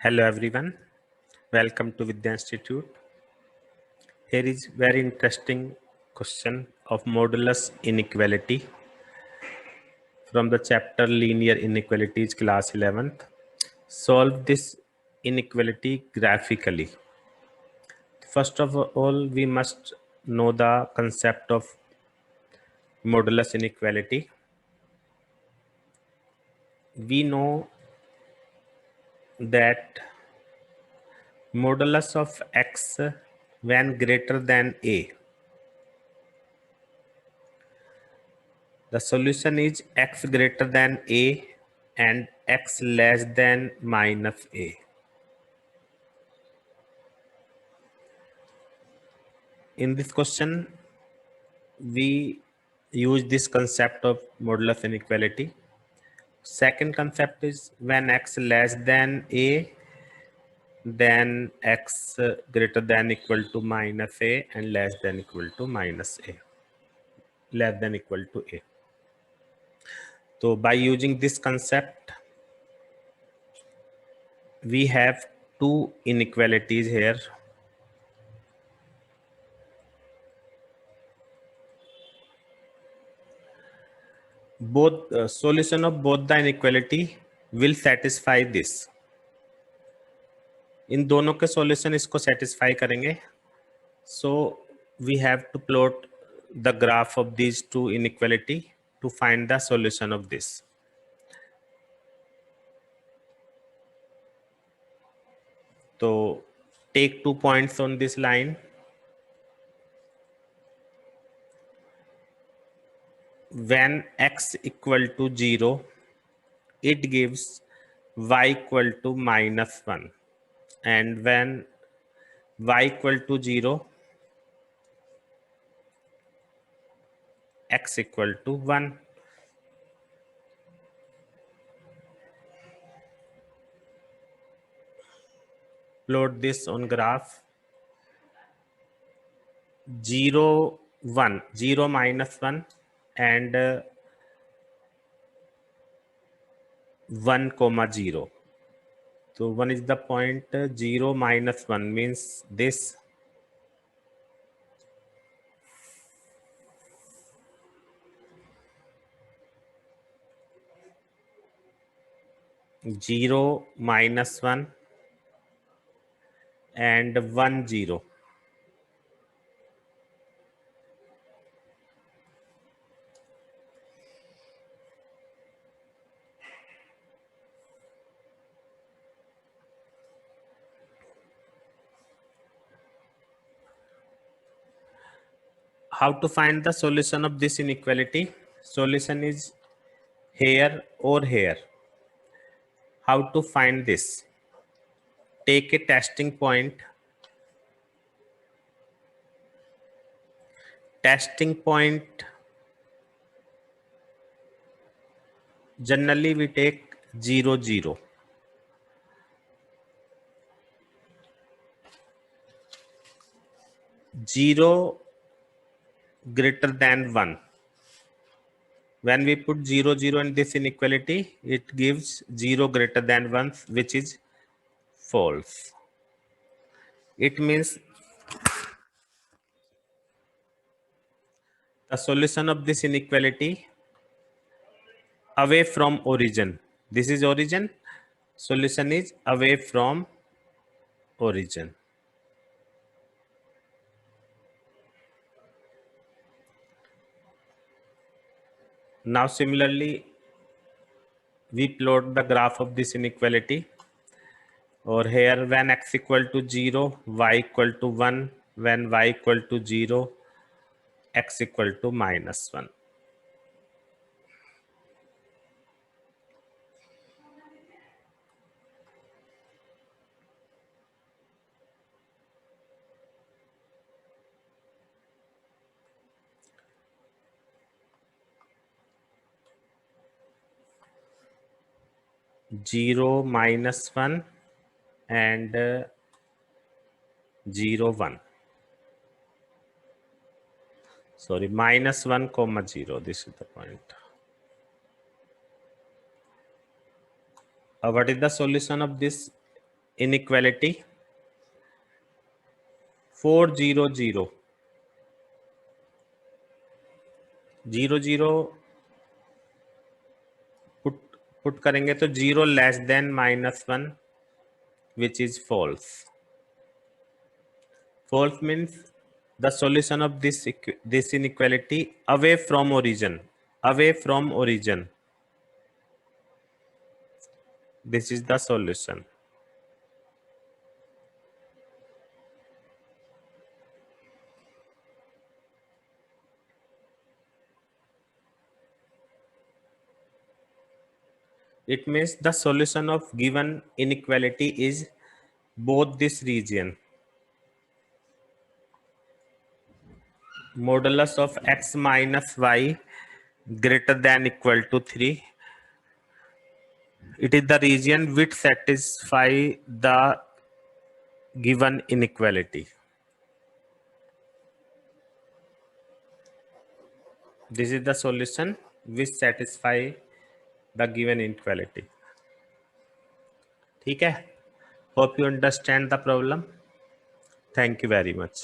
Hello everyone, welcome to Vidya Institute. Here is very interesting question of modulus inequality from the chapter Linear Inequalities, class 11th. Solve this inequality graphically. First of all, we must know the concept of modulus inequality. We know that modulus of x when greater than a, the solution is x greater than a and x less than minus a. In this question, we use this concept of modulus inequality. Second concept is when x less than a, then x greater than equal to minus a and less than equal to minus a, less than equal to a. So by using this concept, we have two inequalities here. Both solution of both the inequality will satisfy this. इन दोनों के solution इसको satisfy करेंगे. So we have to plot the graph of these two inequality to find the solution of this. So take 2 points on this line. When x equal to 0, it gives y equal to minus 1. And when y equal to 0, x equal to 1. Plot this on graph. 0, 1, 0 minus 1 and 1 comma 0. So 1 is the point, 0 minus 1 means this. Zero minus 1 and 1 0. How to find the solution of this inequality? Solution is here or here. How to find this? Take a testing point. Testing point, generally we take 0 0. 0 greater than 1. When we put 0 0 in this inequality, it gives 0 greater than 1, which is false. It means the solution of this inequality away from origin. This is origin. Solution is away from origin. Now similarly, we plot the graph of this inequality. Or here when x equal to 0, y equal to 1, when y equal to 0, x equal to minus 1. Zero minus 1 and 0 1. Sorry, minus 1 comma 0. This is the point. What is the solution of this inequality 4 0 0 0 0 put करेंगे तो 0 less than -1 which is false. False means the solution of this inequality away from origin. Away from origin. This is the solution. It means the solution of given inequality is both this region. Modulus of x minus y greater than equal to 3. It is the region which satisfy the given inequality. This is the solution which satisfy the given inequality. ठीक है? Hope you understand the problem. Thank you very much.